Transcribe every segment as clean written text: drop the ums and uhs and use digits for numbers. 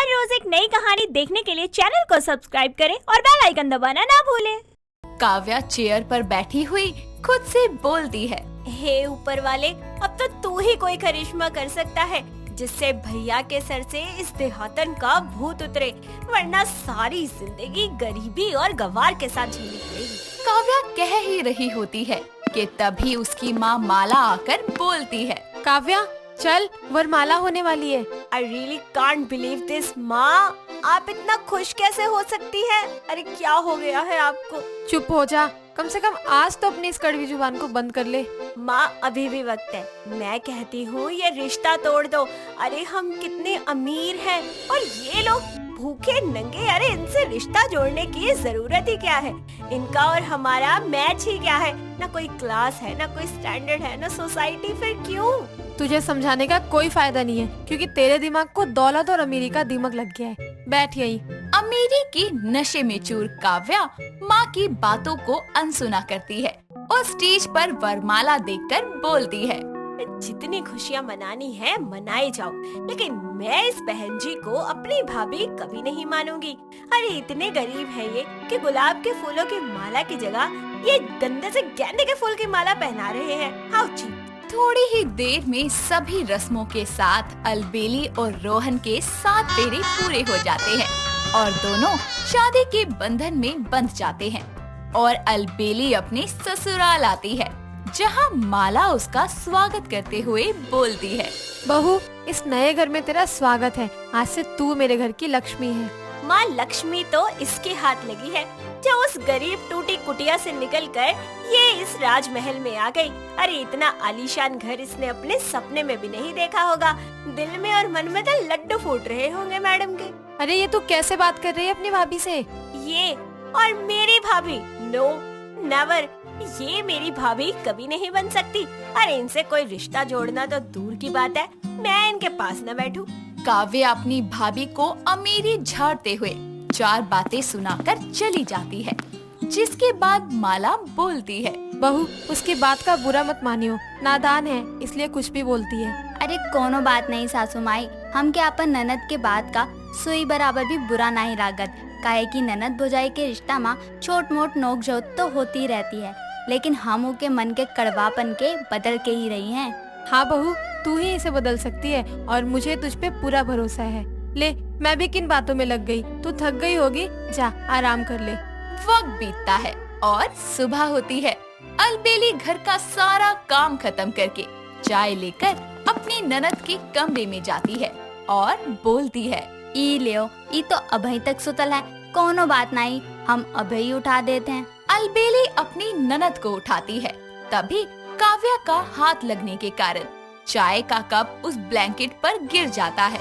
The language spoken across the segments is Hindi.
हर रोज एक नई कहानी देखने के लिए चैनल को सब्सक्राइब करें और बेल आइकन दबाना ना भूलें। काव्या चेयर पर बैठी हुई खुद से बोलती है, हे ऊपर वाले, अब तो तू ही कोई करिश्मा कर सकता है जिससे भैया के सर से इस देहातन का भूत उतरे, वरना सारी जिंदगी गरीबी और गवार के साथ झेलनी पड़ेगी। काव्या कह ही रही होती है कि तभी उसकी माँ माला आकर बोलती है, काव्या चल, वरमाला होने वाली है। I really can't believe this, माँ, आप इतना खुश कैसे हो सकती है? अरे क्या हो गया है आपको? चुप हो जा, कम से कम आज तो अपनी इस कड़वी जुबान को बंद कर ले। माँ अभी भी वक्त है, मैं कहती हूँ ये रिश्ता तोड़ दो। अरे हम कितने अमीर हैं और ये लोग भूखे नंगे, अरे इनसे रिश्ता जोड़ने की जरूरत ही क्या है? इनका और हमारा मैच ही क्या है? ना कोई क्लास है, ना कोई स्टैंडर्ड है, ना सोसाइटी, फिर क्यों? तुझे समझाने का कोई फायदा नहीं है, क्योंकि तेरे दिमाग को दौलत और अमीरी का दिमाग लग गया है। बैठ यहीं। अमीरी की नशे में चूर काव्या माँ की बातों को अनसुना करती है और स्टेज पर वरमाला देखकर बोलती है, जितनी खुशियाँ मनानी है मनाए जाओ, लेकिन मैं इस बहन जी को अपनी भाभी कभी नहीं मानूंगी। अरे इतने गरीब हैं ये कि गुलाब के फूलों की माला की जगह ये गंदे से गेंदे के फूल की माला पहना रहे हैं। How cheap. थोड़ी ही देर में सभी रस्मों के साथ अलबेली और रोहन के 7 फेरे पूरे हो जाते हैं और दोनों शादी के बंधन में बंध जाते हैं और अलबेली अपने ससुराल आती है, जहां माला उसका स्वागत करते हुए बोलती है, बहू, इस नए घर में तेरा स्वागत है। आज से तू मेरे घर की लक्ष्मी है। माँ लक्ष्मी तो इसके हाथ लगी है जो उस गरीब टूटी कुटिया से निकलकर ये इस राजमहल में आ गई। अरे इतना आलीशान घर इसने अपने सपने में भी नहीं देखा होगा। दिल में और मन में तो लड्डू फूट रहे होंगे मैडम के। अरे ये तू कैसे बात कर रही है अपनी भाभी से? ये और मेरी भाभी? नो नेवर, ये मेरी भाभी कभी नहीं बन सकती। अरे इनसे कोई रिश्ता जोड़ना तो दूर की बात है, मैं इनके पास न बैठूं। काव्या अपनी भाभी को अमीरी झाड़ते हुए 4 बातें सुनाकर चली जाती है, जिसके बाद माला बोलती है, बहू, उसकी बात का बुरा मत मानियो, नादान है इसलिए कुछ भी बोलती है। अरे कोनो बात नहीं सासू माई, हम के अपन ननद के बात का सुई बराबर भी बुरा नहीं लागत। काहे की ननद भौजाई के रिश्ता में छोट मोट नोक झोंक तो होती रहती है, लेकिन हम के मन के कड़वापन के बदल के ही रही हैं। हाँ बहू, तू ही इसे बदल सकती है और मुझे तुझ पे पूरा भरोसा है। ले, मैं भी किन बातों में लग गई, तू थक गई होगी, जा आराम कर ले। वक्त बीतता है और सुबह होती है। अलबेली घर का सारा काम खत्म करके चाय लेकर अपनी ननद के कमरे में जाती है और बोलती है, ई लियो, ई तो अभी तक सुतल है, कोनो बात नहीं, हम अभी उठा देते हैं। अलबेली अपनी ननद को उठाती है, तभी काव्या का हाथ लगने के कारण चाय का कप उस ब्लैंकेट पर गिर जाता है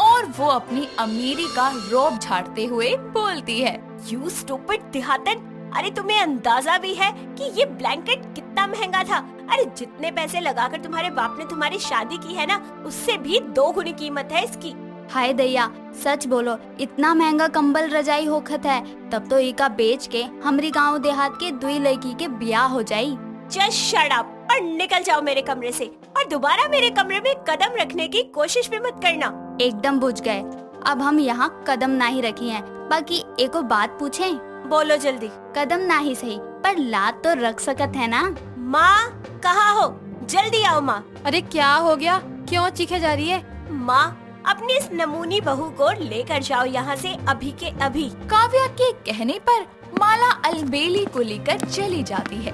और वो अपनी अमीरी का रौब झाड़ते हुए बोलती है, यू स्टूपिड देहातन, अरे तुम्हें अंदाजा भी है कि ये ब्लैंकेट कितना महंगा था? अरे जितने पैसे लगाकर तुम्हारे बाप ने तुम्हारी शादी की है ना, उससे भी 2 गुनी कीमत है इसकी। हाय दैया, सच बोलो, इतना महंगा कंबल रजाई होखत है, तब तो इका बेच के हमरी गांव देहात के 2 लड़की के ब्याह हो जाई। जस्ट शट अप और निकल जाओ मेरे कमरे से, और दोबारा मेरे कमरे में कदम रखने की कोशिश भी मत करना। एकदम बुझ गए, अब हम यहाँ कदम नहीं रखी हैं। बाकी एको बात पूछें? बोलो जल्दी। कदम नहीं सही, पर लात तो रख सकत है ना? माँ कहाँ हो? जल्दी आओ माँ। अरे क्या हो गया, क्यों चीखे जा रही है? माँ अपनी इस नमूनी बहू को लेकर जाओ यहाँ से अभी के अभी। काव्या के कहने पर माला अलबेली को लेकर चली जाती है,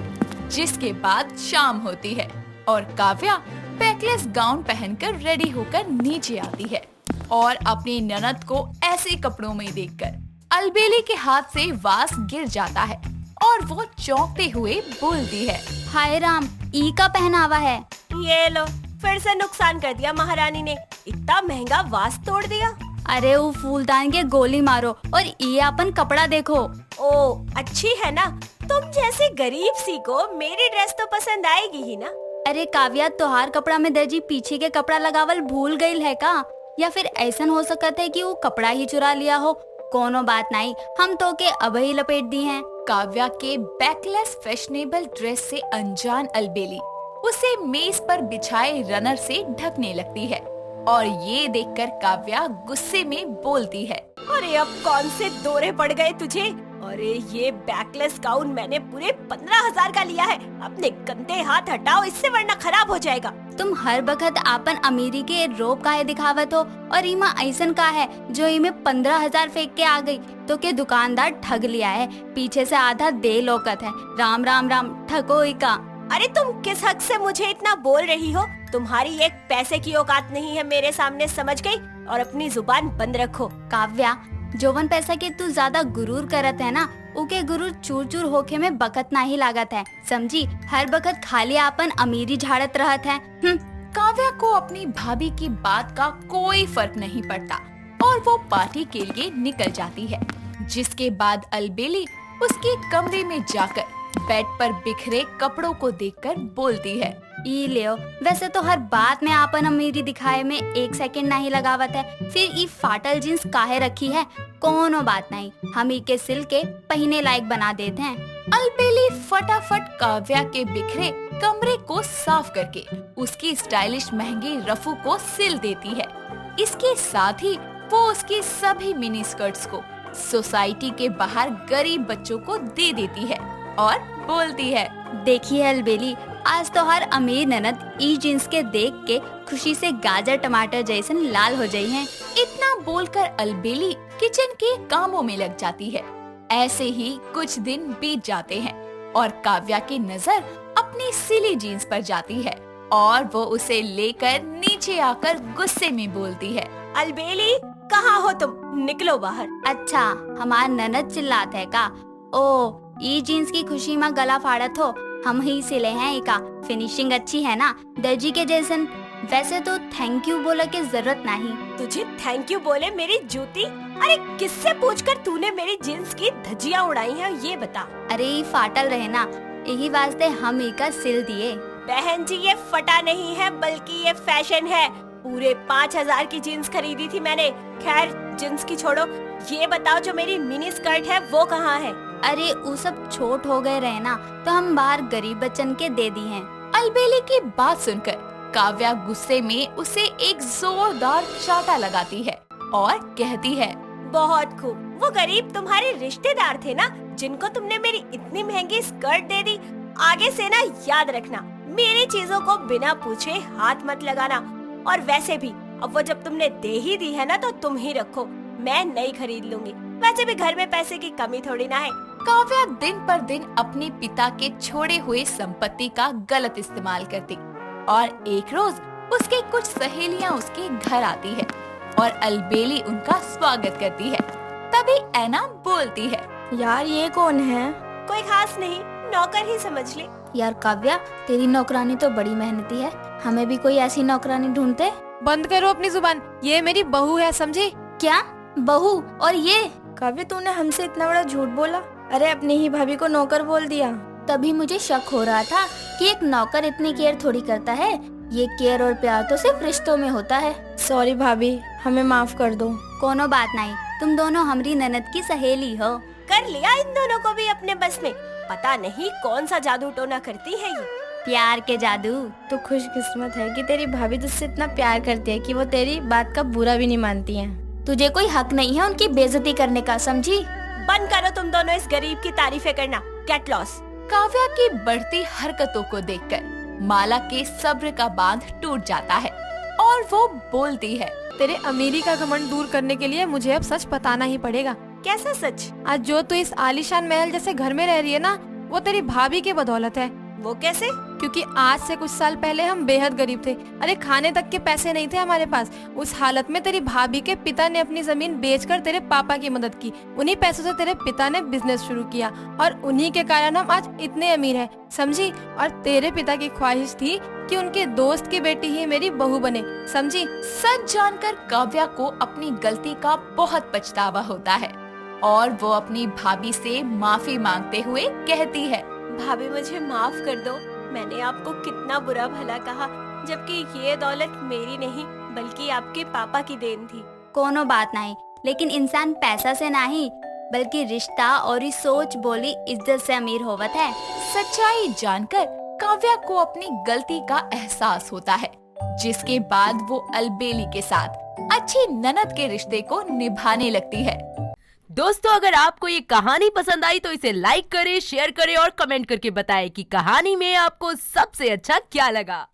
जिसके बाद शाम होती है और काव्या बैकलेस गाउन पहनकर रेडी होकर नीचे आती है और अपनी ननद को ऐसे कपड़ों में देखकर अलबेली के हाथ से वास गिर जाता है और वो चौंकते हुए बोलती है, हाय राम, ई का पहनावा है। ये लो, फिर से नुकसान कर दिया महारानी ने, इतना महंगा वास तोड़ दिया। अरे वो फूलदान के गोली मारो और ये अपन कपड़ा देखो। ओ अच्छी है ना, तुम जैसी गरीब सी को मेरी ड्रेस तो पसंद आएगी ही ना। अरे काव्या, तोहार कपड़ा में दर्जी पीछे के कपड़ा लगावल भूल गई है का? या फिर ऐसा हो सकता है कि वो कपड़ा ही चुरा लिया हो? कोनो बात नहीं, हम तो के अब ही लपेट दी हैं। काव्या के बैकलेस फैशनेबल ड्रेस से अनजान अलबेली उसे मेज पर बिछाए रनर से ढकने लगती है और ये देखकर काव्या गुस्से में बोलती है। अरे अब कौन से दौरे पड़ गए तुझे? अरे ये बैकलेस गाउन मैंने पूरे 15,000 का लिया है। अपने गंदे हाथ हटाओ इससे, वरना खराब हो जाएगा। तुम हर वक्त आपन अमीरी के रोब काहे दिखावत हो, और इमा ऐसन का है जो इमे 15,000 फेंक के आ गई तो के दुकानदार ठग लिया है। पीछे से आधा दे लोकत है। राम राम राम ठको का। अरे तुम किस हक से मुझे इतना बोल रही हो? तुम्हारी एक पैसे की औकात नहीं है मेरे सामने, समझ गई? और अपनी जुबान बंद रखो। काव्या, जोवन पैसा के तू ज्यादा गुरूर करत है ना, उके गुरूर चूर चूर होके में बकत नहीं लागत है, समझी? हर बखत खाली आपन अमीरी झाड़त रहत है। काव्या को अपनी भाभी की बात का कोई फर्क नहीं पड़ता और वो पार्टी के लिए निकल जाती है। जिसके बाद अलबेली उसके कमरे में जाकर बेड पर बिखरे कपड़ों को देखकर बोलती है, ई लियो, वैसे तो हर बात में आपन अमीरी दिखाए में 1 सेकंड नहीं लगावत है, फिर ई फाटल जींस काहे रखी है? कोनो बात नहीं, हम ई के सिल के पहने लायक बना देते हैं। अलबेली फटाफट काव्या के बिखरे कमरे को साफ करके उसकी स्टाइलिश महंगी रफू को सिल देती है। इसके साथ ही वो उसकी सभी मिनी स्कर्ट्स को सोसाइटी के बाहर गरीब बच्चों को दे देती है और बोलती है, देखिए अलबेली, आज तो हर अमीर ननद ई जींस के देख के खुशी से गाजर टमाटर जैसन लाल हो जाई हैं। इतना बोलकर अलबेली किचन के कामों में लग जाती है। ऐसे ही कुछ दिन बीत जाते हैं और काव्या की नजर अपनी सिली जीन्स पर जाती है और वो उसे लेकर नीचे आकर गुस्से में बोलती है, अलबेली कहाँ हो तुम? निकलो बाहर। अच्छा, हमार ननद चिल्लात है का? ओ, ई जीन्स की खुशी में गला फाड़त हो? हम ही सिले हैं इका। फिनिशिंग अच्छी है ना, दर्जी के जैसन। वैसे तो थैंक यू बोले के जरूरत नहीं। तुझे थैंक यू बोले मेरी जूती? अरे किससे पूछकर तूने मेरी जींस की धज्जियां उड़ाई हैं, ये बता। अरे ये फाटल रहे ना, यही वास्ते हम इका सिल दिए। बहन जी, ये फटा नहीं है बल्कि ये फैशन है। पूरे 5,000 की जीन्स खरीदी थी मैंने। खैर जीन्स की छोड़ो, ये बताओ जो मेरी मिनी स्कर्ट है वो कहाँ है? अरे वो सब छोट हो गए रहे ना, तो हम बाहर गरीब बच्चन के दे दी हैं। अलबेली की बात सुनकर काव्या गुस्से में उसे एक जोरदार चाटा लगाती है और कहती है, बहुत खूब, वो गरीब तुम्हारे रिश्तेदार थे ना जिनको तुमने मेरी इतनी महंगी स्कर्ट दे दी। आगे से ना याद रखना, मेरी चीजों को बिना पूछे हाथ मत लगाना। और वैसे भी अब वो जब तुमने दे ही दी है ना तो तुम ही रखो, मैं नई खरीद लूंगी। वैसे भी घर में पैसे की कमी थोड़ी ना है। काव्या दिन पर दिन अपने पिता के छोड़े हुए संपत्ति का गलत इस्तेमाल करती और एक रोज उसकी कुछ सहेलियां उसके घर आती है और अलबेली उनका स्वागत करती है। तभी ऐना बोलती है, यार ये कौन है? कोई खास नहीं, नौकर ही समझ ले। यार काव्या, तेरी नौकरानी तो बड़ी मेहनती है, हमें भी कोई ऐसी नौकरानी ढूंढते। बंद करो अपनी जुबान, ये मेरी बहू है, समझी? क्या बहू? और ये? काव्य, तूने हमसे इतना बड़ा झूठ बोला। अरे अपनी ही भाभी को नौकर बोल दिया। तभी मुझे शक हो रहा था कि एक नौकर इतनी केयर थोड़ी करता है। ये केयर और प्यार तो सिर्फ रिश्तों में होता है। सॉरी भाभी, हमें माफ कर दो। कोनो बात नहीं, तुम दोनों हमारी ननद की सहेली हो। कर लिया इन दोनों को भी अपने बस में। पता नहीं कौन सा जादू टोना करती है ये। प्यार के जादू। तू खुशकिस्मत है कि तेरी भाभी तुझसे इतना प्यार करती है कि वो तेरी बात का बुरा भी नहीं मानती है। तुझे कोई हक नहीं है उनकी बेइज्जती करने का, समझी? बंद करो तुम दोनों इस गरीब की तारीफें करना। Gate loss. काव्या की बढ़ती हरकतों को देखकर माला के सब्र का बांध टूट जाता है और वो बोलती है, तेरे अमीरी का घमंड दूर करने के लिए मुझे अब सच बताना ही पड़ेगा। कैसा सच? आज जो तू इस आलीशान महल जैसे घर में रह रही है ना, वो तेरी भाभी के बदौलत है। वो कैसे? क्योंकि आज से कुछ साल पहले हम बेहद गरीब थे। अरे खाने तक के पैसे नहीं थे हमारे पास। उस हालत में तेरी भाभी के पिता ने अपनी जमीन बेचकर तेरे पापा की मदद की। उन्हीं पैसों से तेरे पिता ने बिजनेस शुरू किया और उन्हीं के कारण हम आज इतने अमीर हैं, समझी? और तेरे पिता की ख्वाहिश थी कि उनके दोस्त की बेटी ही मेरी बहू बने, समझी? सच जानकर काव्या को अपनी गलती का बहुत पछतावा होता है और वो अपनी भाभी से माफी मांगते हुए कहती है, भाभी मुझे माफ कर दो, मैंने आपको कितना बुरा भला कहा, जबकि ये दौलत मेरी नहीं बल्कि आपके पापा की देन थी। कोनो बात नहीं, लेकिन इंसान पैसा से नहीं बल्कि रिश्ता और इस सोच बोली इज्जत से अमीर होवत है। सच्चाई जानकर काव्या को अपनी गलती का एहसास होता है जिसके बाद वो अलबेली के साथ अच्छी ननद के रिश्ते को निभाने लगती है। दोस्तों, अगर आपको ये कहानी पसंद आई तो इसे लाइक करें, शेयर करें और कमेंट करके बताएं कि कहानी में आपको सबसे अच्छा क्या लगा।